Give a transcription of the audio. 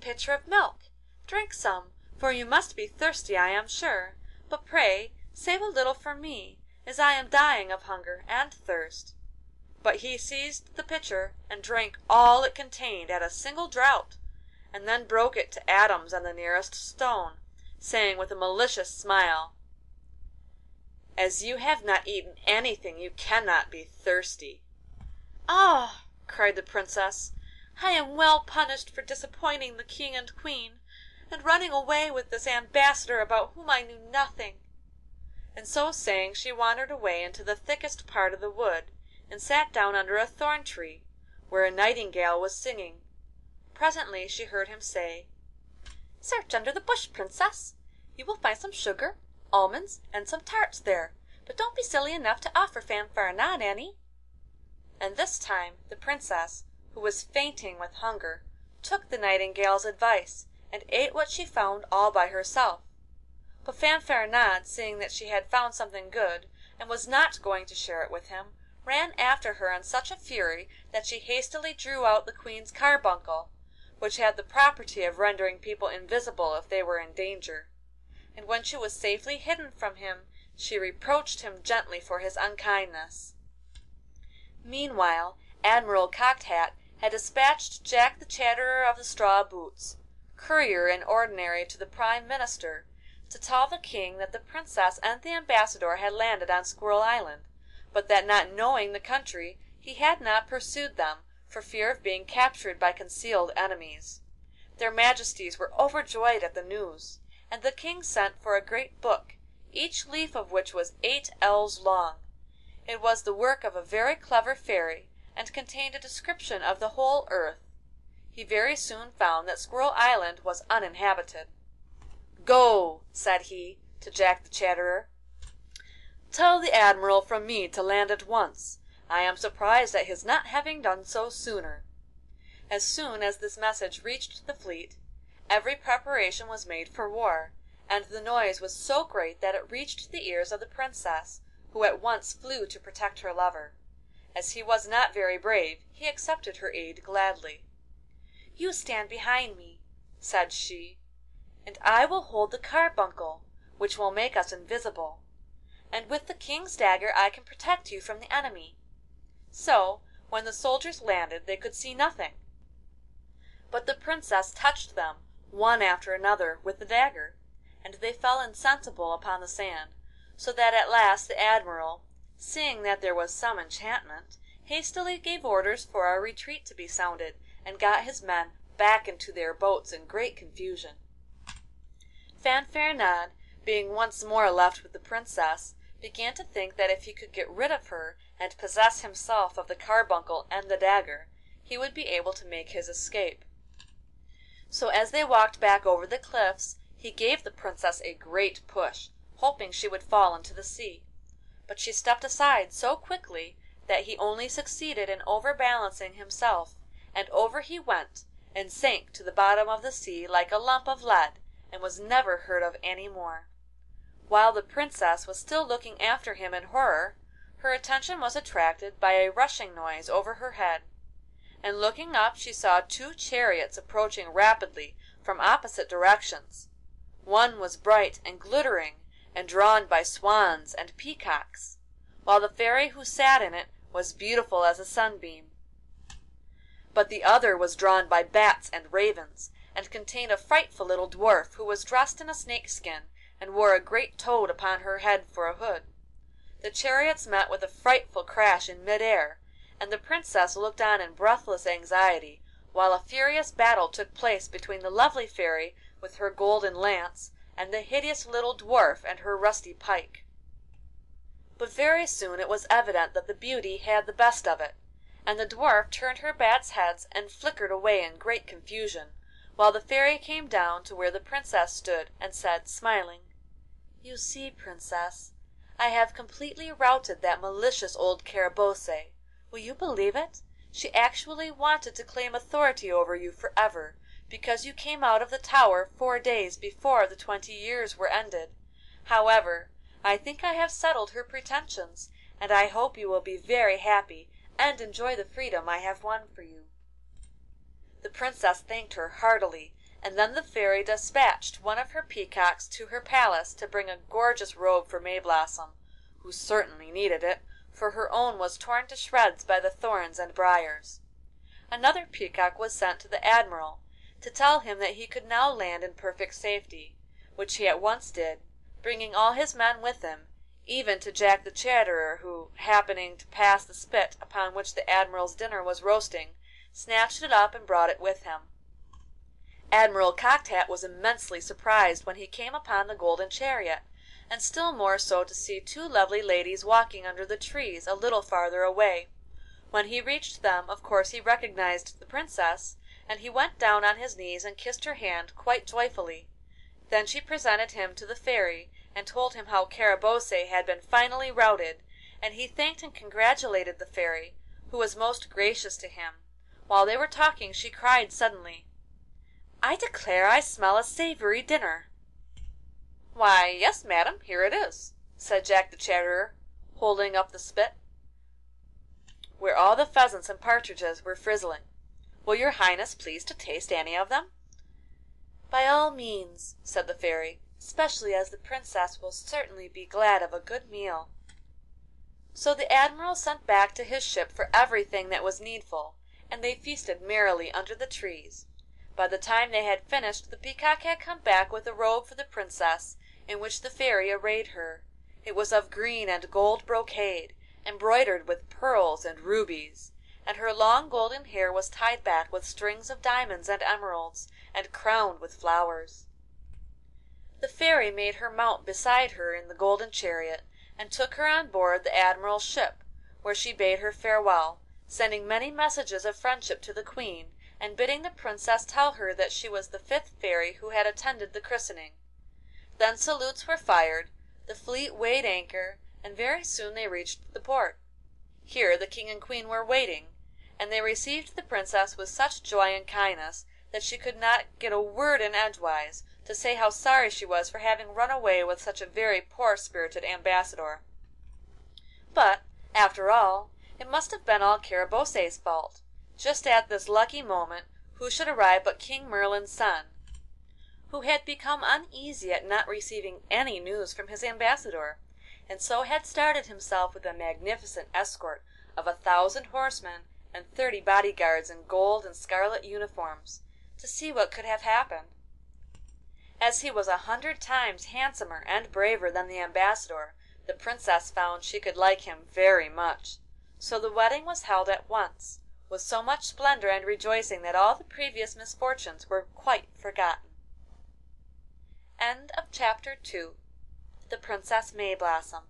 pitcher of milk. Drink some, for you must be thirsty, I am sure. But pray save a little for me, as I am dying of hunger and thirst.' But he seized the pitcher and drank all it contained at a single draught, and then broke it to atoms on the nearest stone, saying with a malicious smile: 'As you have not eaten anything you cannot be thirsty.' 'Ah!' cried the Princess, 'I am well punished for disappointing the King and Queen, and running away with this ambassador about whom I knew nothing.' And so saying she wandered away into the thickest part of the wood, and sat down under a thorn tree, where a nightingale was singing. Presently she heard him say: 'Search under the bush, Princess. You will find some sugar, almonds, and some tarts there, but don't be silly enough to offer Fanfaronade any.' And this time the Princess, who was fainting with hunger, took the nightingale's advice, and ate what she found all by herself. But Fanfaronade, seeing that she had found something good, and was not going to share it with him, ran after her in such a fury that she hastily drew out the Queen's carbuncle, which had the property of rendering people invisible if they were in danger. And when she was safely hidden from him, she reproached him gently for his unkindness. Meanwhile Admiral Cocked Hat had dispatched Jack the Chatterer of the Straw Boots, courier in ordinary to the Prime Minister, to tell the King that the Princess and the Ambassador had landed on Squirrel Island, but that not knowing the country he had not pursued them, for fear of being captured by concealed enemies. Their Majesties were overjoyed at the news, and the King sent for a great book, each leaf of which was 8 ells long. It was the work of a very clever fairy, and contained a description of the whole earth. He very soon found that Squirrel Island was uninhabited. 'Go,' said he to Jack the Chatterer, 'tell the Admiral from me to land at once. I am surprised at his not having done so sooner.' As soon as this message reached the fleet, every preparation was made for war, and the noise was so great that it reached the ears of the Princess, who at once flew to protect her lover. As he was not very brave, he accepted her aid gladly. 'You stand behind me,' said she, 'and I will hold the carbuncle, which will make us invisible, and with the King's dagger I can protect you from the enemy.' So when the soldiers landed they could see nothing, but the Princess touched them, one after another, with the dagger, and they fell insensible upon the sand, so that at last the Admiral, seeing that there was some enchantment, hastily gave orders for a retreat to be sounded, and got his men back into their boats in great confusion. Fanfaronade, being once more left with the Princess, began to think that if he could get rid of her and possess himself of the carbuncle and the dagger, he would be able to make his escape. So as they walked back over the cliffs he gave the Princess a great push, hoping she would fall into the sea. But she stepped aside so quickly that he only succeeded in overbalancing himself, and over he went, and sank to the bottom of the sea like a lump of lead, and was never heard of any more. While the Princess was still looking after him in horror, her attention was attracted by a rushing noise over her head, and looking up she saw 2 chariots approaching rapidly from opposite directions. One was bright and glittering, and drawn by swans and peacocks, while the Fairy who sat in it was beautiful as a sunbeam. But the other was drawn by bats and ravens, and contained a frightful little dwarf who was dressed in a snakeskin, and wore a great toad upon her head for a hood. The chariots met with a frightful crash in mid-air, and the Princess looked on in breathless anxiety, while a furious battle took place between the lovely Fairy with her golden lance, and the hideous little dwarf and her rusty pike. But very soon it was evident that the beauty had the best of it, and the dwarf turned her bats' heads and flickered away in great confusion, while the Fairy came down to where the Princess stood, and said, smiling: 'You see, Princess, I have completely routed that malicious old Carabosse. Will you believe it? She actually wanted to claim authority over you for ever, because you came out of the tower 4 days before the 20 years were ended. However, I think I have settled her pretensions, and I hope you will be very happy and enjoy the freedom I have won for you.' The Princess thanked her heartily, and then the Fairy despatched one of her peacocks to her palace to bring a gorgeous robe for Mayblossom, who certainly needed it, for her own was torn to shreds by the thorns and briars. Another peacock was sent to the Admiral, to tell him that he could now land in perfect safety, which he at once did, bringing all his men with him, even to Jack the Chatterer, who, happening to pass the spit upon which the Admiral's dinner was roasting, snatched it up and brought it with him. Admiral Cocked Hat was immensely surprised when he came upon the golden chariot, and still more so to see two lovely ladies walking under the trees a little farther away. When he reached them, of course he recognized the Princess, and he went down on his knees and kissed her hand quite joyfully. Then she presented him to the Fairy, and told him how Carabosse had been finally routed, and he thanked and congratulated the Fairy, who was most gracious to him. While they were talking she cried suddenly, "I declare I smell a savoury dinner." "Why, yes, madam, here it is," said Jack the Chatterer, holding up the spit, where all the pheasants and partridges were frizzling. "Will your Highness please to taste any of them?" "By all means," said the Fairy, "especially as the Princess will certainly be glad of a good meal." So the Admiral sent back to his ship for everything that was needful, and they feasted merrily under the trees. By the time they had finished the Peacock had come back with a robe for the Princess, in which the Fairy arrayed her. It was of green and gold brocade, embroidered with pearls and rubies, and her long golden hair was tied back with strings of diamonds and emeralds, and crowned with flowers. The Fairy made her mount beside her in the golden chariot, and took her on board the Admiral's ship, where she bade her farewell, sending many messages of friendship to the Queen, and bidding the Princess tell her that she was the fifth Fairy who had attended the christening. Then salutes were fired, the fleet weighed anchor, and very soon they reached the port. Here the King and Queen were waiting, and they received the Princess with such joy and kindness that she could not get a word in edgewise to say how sorry she was for having run away with such a very poor-spirited ambassador. But, after all, it must have been all Carabosse's fault. Just at this lucky moment who should arrive but King Merlin's son, who had become uneasy at not receiving any news from his ambassador, and so had started himself with a magnificent escort of 1,000 horsemen and 30 bodyguards in gold and scarlet uniforms, to see what could have happened. As he was 100 times handsomer and braver than the ambassador, the Princess found she could like him very much, so the wedding was held at once, with so much splendor and rejoicing that all the previous misfortunes were quite forgotten. End of Chapter 2. The Princess Mayblossom.